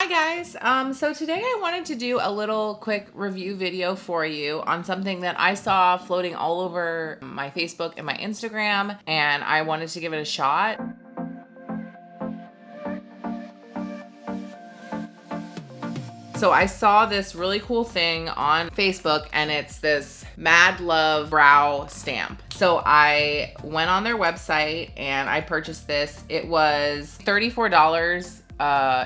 Hi guys, so today I wanted to do a little quick review video for you on something that I saw floating all over my Facebook and my Instagram, and I wanted to give it a shot. So I saw this really cool thing on Facebook, and it's this Mad Luvv Brow Stamp. So I went on their website and I purchased this. It was $34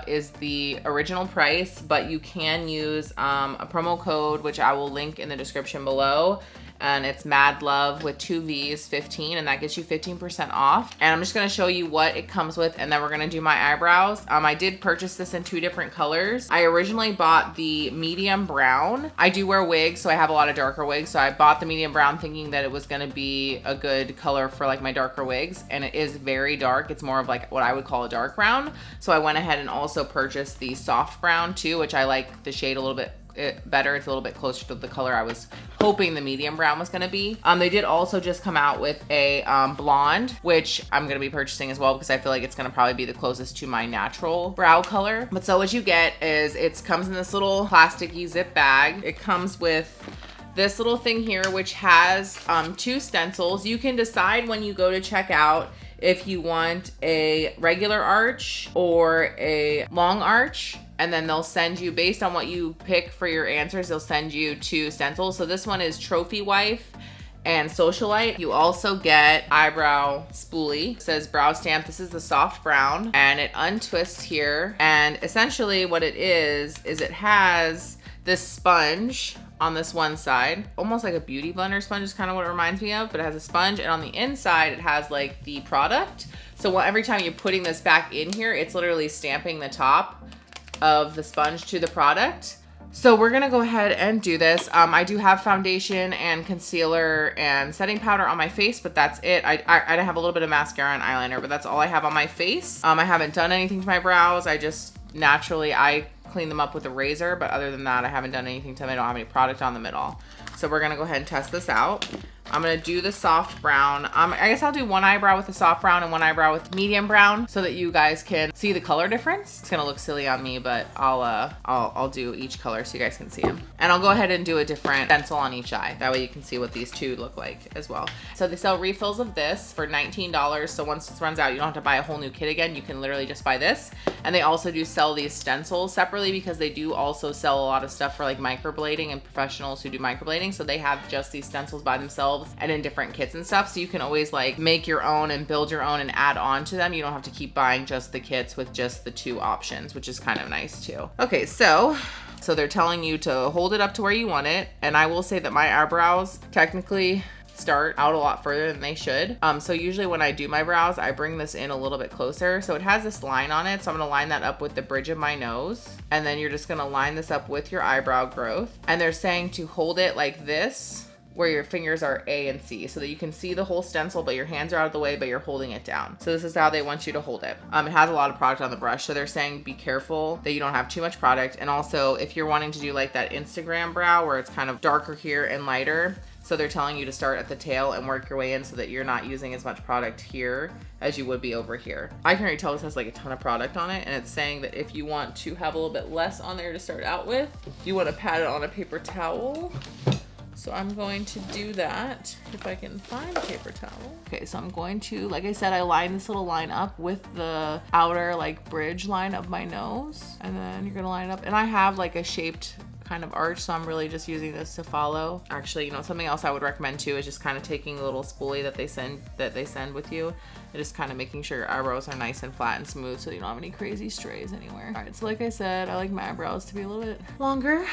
is the original price, but you can use a promo code, which I will link in the description below. And it's Mad Luvv with 2 V's 15, and that gets you 15% off. And I'm just gonna show you what it comes with, and then we're gonna do my eyebrows. I did purchase this in 2 different colors. I originally bought the medium brown. I do wear wigs, so I have a lot of darker wigs. So I bought the medium brown thinking that it was gonna be a good color for like my darker wigs, and it is very dark. It's more of like what I would call a dark brown. So I went ahead and also purchased the soft brown too, which I like the shade a little bit better. It's a little bit closer to the color I was hoping the medium brown was gonna be. They did also just come out with a blonde, which I'm gonna be purchasing as well because I feel like it's gonna probably be the closest to my natural brow color. But so what you get is it comes in this little plasticky zip bag. It comes with this little thing here, which has 2 stencils. You can decide when you go to check out if you want a regular arch or a long arch, and then they'll send you, based on what you pick for your answers, they'll send you 2 stencils. So this one is Trophy Wife and Socialite. You also get eyebrow spoolie. It says brow stamp. This is the soft brown, and it untwists here. And essentially what it is it has this sponge on this one side, almost like a beauty blender sponge is kind of what it reminds me of, but it has a sponge, and on the inside it has like the product. So every time you're putting this back in here, it's literally stamping the top of the sponge to the product. So we're gonna go ahead and do this. I do have foundation and concealer and setting powder on my face, but that's it. I have a little bit of mascara and eyeliner, but that's all I have on my face. I haven't done anything to my brows. I just naturally, I clean them up with a razor, but other than that, I haven't done anything to them. I don't have any product on them at all. So we're gonna go ahead and test this out. I'm gonna do the soft brown. I guess I'll do one eyebrow with the soft brown and one eyebrow with medium brown so that you guys can see the color difference. It's gonna look silly on me, but I'll do each color so you guys can see them. And I'll go ahead and do a different stencil on each eye. That way you can see what these 2 look like as well. So they sell refills of this for $19. So once this runs out, you don't have to buy a whole new kit again. You can literally just buy this. And they also do sell these stencils separately because they do also sell a lot of stuff for like microblading and professionals who do microblading. So they have just these stencils by themselves and in different kits and stuff. So you can always like make your own and build your own and add on to them. You don't have to keep buying just the kits with just the 2 options, which is kind of nice too. Okay, so they're telling you to hold it up to where you want it. And I will say that my eyebrows technically start out a lot further than they should. So usually when I do my brows, I bring this in a little bit closer. So it has this line on it. So I'm gonna line that up with the bridge of my nose. And then you're just gonna line this up with your eyebrow growth. And they're saying to hold it like this, where your fingers are A and C, so that you can see the whole stencil, but your hands are out of the way, but you're holding it down. So this is how they want you to hold it. It has a lot of product on the brush, so they're saying be careful that you don't have too much product. And also, if you're wanting to do like that Instagram brow where it's kind of darker here and lighter, so they're telling you to start at the tail and work your way in so that you're not using as much product here as you would be over here. I can already tell this has like a ton of product on it, and it's saying that if you want to have a little bit less on there to start out with, you want to pat it on a paper towel. So I'm going to do that if I can find a paper towel. Okay, so I'm going to, like I said, I line this little line up with the outer like bridge line of my nose, and then you're gonna line it up. And I have like a shaped kind of arch, so I'm really just using this to follow. Actually, you know, something else I would recommend too is just kind of taking a little spoolie that they send with you and just kind of making sure your eyebrows are nice and flat and smooth so you don't have any crazy strays anywhere. All right, so like I said, I like my eyebrows to be a little bit longer.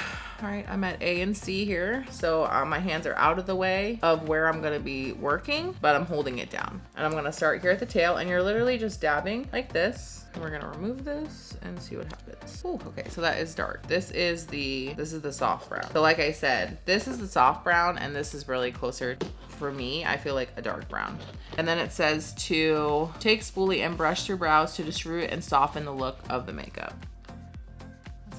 All right, I'm at A and C here. So my hands are out of the way of where I'm gonna be working, but I'm holding it down. And I'm gonna start here at the tail, and you're literally just dabbing like this. And we're gonna remove this and see what happens. Ooh, okay, so that is dark. This is the soft brown. So like I said, this is the soft brown, and this is really closer, for me, I feel like a dark brown. And then it says to take spoolie and brush through brows to distribute and soften the look of the makeup.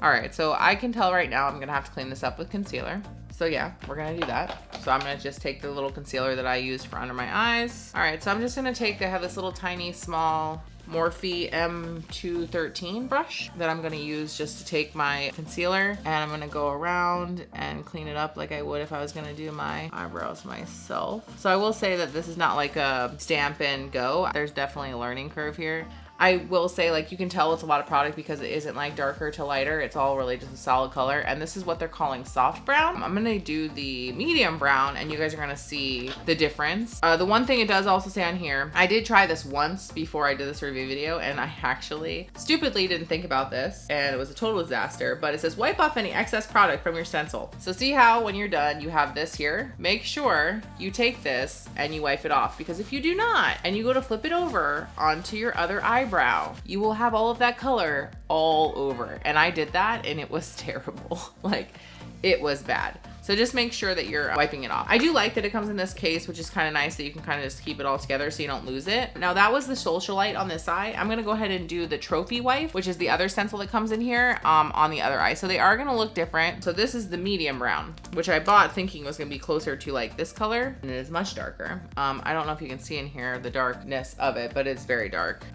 All right, so I can tell right now I'm gonna have to clean this up with concealer. So yeah, we're gonna do that. So I'm gonna just take the little concealer that I used for under my eyes. All right, so I'm just gonna take, I have this little tiny small Morphe M213 brush that I'm gonna use just to take my concealer, and I'm gonna go around and clean it up like I would if I was gonna do my eyebrows myself. So I will say that this is not like a stamp and go. There's definitely a learning curve here. I will say, like, you can tell it's a lot of product because it isn't like darker to lighter. It's all really just a solid color. And this is what they're calling soft brown. I'm gonna do the medium brown and you guys are gonna see the difference. The one thing it does also say on here, I did try this once before I did this review video and I actually stupidly didn't think about this and it was a total disaster, but it says wipe off any excess product from your stencil. So see how when you're done, you have this here. Make sure you take this and you wipe it off, because if you do not and you go to flip it over onto your other eyebrow, you will have all of that color all over. And I did that and it was terrible. Like, it was bad. So just make sure that you're wiping it off. I do like that it comes in this case, which is kind of nice that you can kind of just keep it all together so you don't lose it. Now that was the Socialite on this eye. I'm gonna go ahead and do the Trophy Wife, which is the other stencil that comes in here on the other eye. So they are gonna look different. So this is the medium brown, which I bought thinking was gonna be closer to like this color, and it is much darker. I don't know if you can see in here the darkness of it, but it's very dark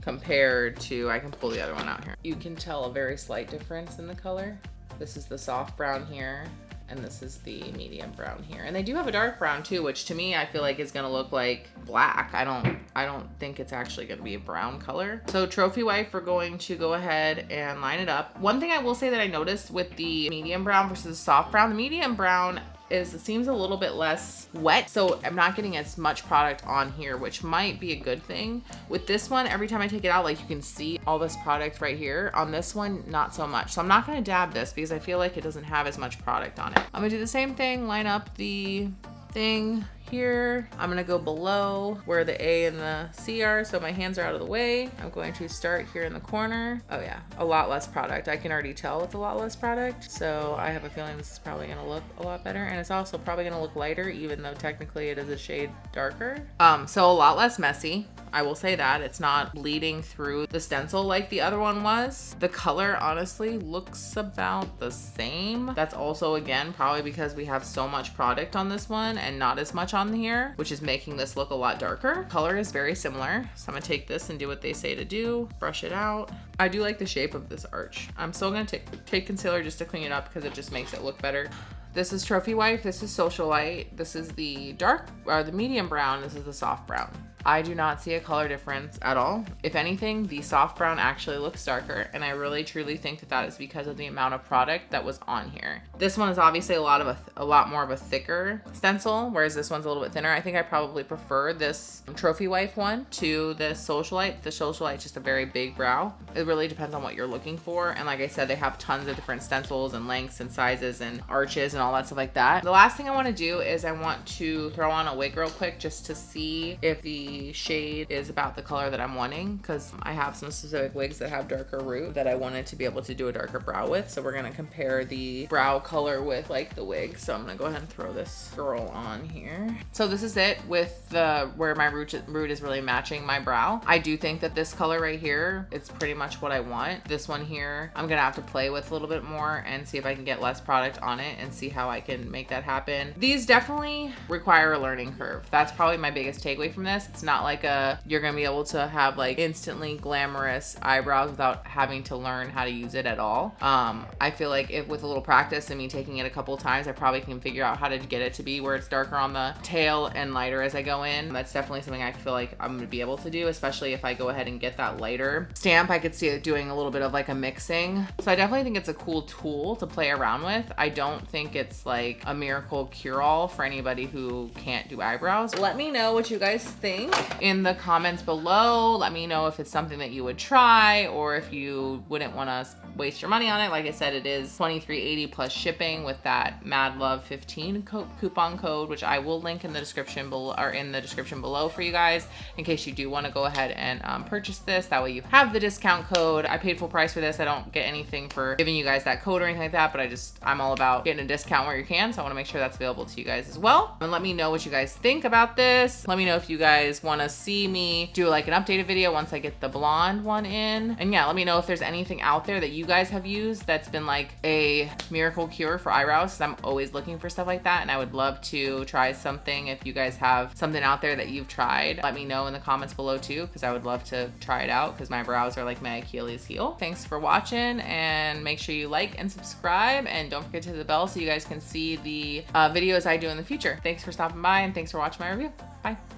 compared to, I can pull the other one out here. You can tell a very slight difference in the color. This is the soft brown here, and this is the medium brown here. And they do have a dark brown too, which to me, I feel like is gonna look like black. I don't think it's actually gonna be a brown color. So Trophy Wife, we're going to go ahead and line it up. One thing I will say that I noticed with the medium brown versus the soft brown, the medium brown it seems a little bit less wet, so I'm not getting as much product on here, which might be a good thing. With this one, every time I take it out, like you can see all this product right here. On this one, not so much. So I'm not gonna dab this because I feel like it doesn't have as much product on it. I'm gonna do the same thing, line up the thing here. I'm gonna go below where the A and the C are, so my hands are out of the way. I'm going to start here in the corner. Oh yeah, a lot less product. I can already tell it's a lot less product, so I have a feeling this is probably gonna look a lot better, and it's also probably gonna look lighter, even though technically it is a shade darker. So a lot less messy. I will say that it's not bleeding through the stencil like the other one was. The color honestly looks about the same. That's also, again, probably because we have so much product on this one and not as much on here, which is making this look a lot darker. Color is very similar. So I'm gonna take this and do what they say to do, brush it out. I do like the shape of this arch. I'm still gonna take concealer just to clean it up because it just makes it look better. This is Trophy Wife, this is Socialite, this is the dark, or the medium brown, this is the soft brown. I do not see a color difference at all. If anything, the soft brown actually looks darker, and I really truly think that that is because of the amount of product that was on here. This one is obviously a lot more of a thicker stencil, whereas this one's a little bit thinner. I think I probably prefer this Trophy Wife one to this Socialite. The Socialite's just a very big brow. It really depends on what you're looking for, and like I said, they have tons of different stencils and lengths and sizes and arches and all that stuff like that. The last thing I want to do is I want to throw on a wig real quick just to see if the shade is about the color that I'm wanting, because I have some specific wigs that have darker root that I wanted to be able to do a darker brow with. So we're gonna compare the brow color with like the wig. So I'm gonna go ahead and throw this girl on here. So this is it with the where my root is really matching my brow. I do think that this color right here, it's pretty much what I want. This one here, I'm gonna have to play with a little bit more and see if I can get less product on it and see how I can make that happen. These definitely require a learning curve. That's probably my biggest takeaway from this. It's not like you're gonna be able to have like instantly glamorous eyebrows without having to learn how to use it at all. I feel like if with a little practice and me taking it a couple times, I probably can figure out how to get it to be where it's darker on the tail and lighter as I go in. That's definitely something I feel like I'm gonna be able to do, especially if I go ahead and get that lighter stamp. I could see it doing a little bit of like a mixing. So I definitely think it's a cool tool to play around with. I don't think it's like a miracle cure-all for anybody who can't do eyebrows. Let me know what you guys think in the comments below. Let me know if it's something that you would try or if you wouldn't want to waste your money on it. Like I said, it is $23.80 plus shipping with that Mad Luvv 15 coupon code, which I will link in the description below, or in the description below for you guys, in case you do want to go ahead and purchase this. That way you have the discount discount code. I paid full price for this. I don't get anything for giving you guys that code or anything like that, but I'm all about getting a discount where you can. So I want to make sure that's available to you guys as well. And let me know what you guys think about this. Let me know if you guys want to see me do like an updated video once I get the blonde one in. And yeah, let me know if there's anything out there that you guys have used that's been like a miracle cure for eyebrows. I'm always looking for stuff like that, and I would love to try something. If you guys have something out there that you've tried, let me know in the comments below too, because I would love to try it out, because my brows are like my Achilles heel. Thanks for watching, and make sure you like and subscribe, and don't forget to hit the bell so you guys can see the videos I do in the future. Thanks for stopping by, and thanks for watching my review. Bye.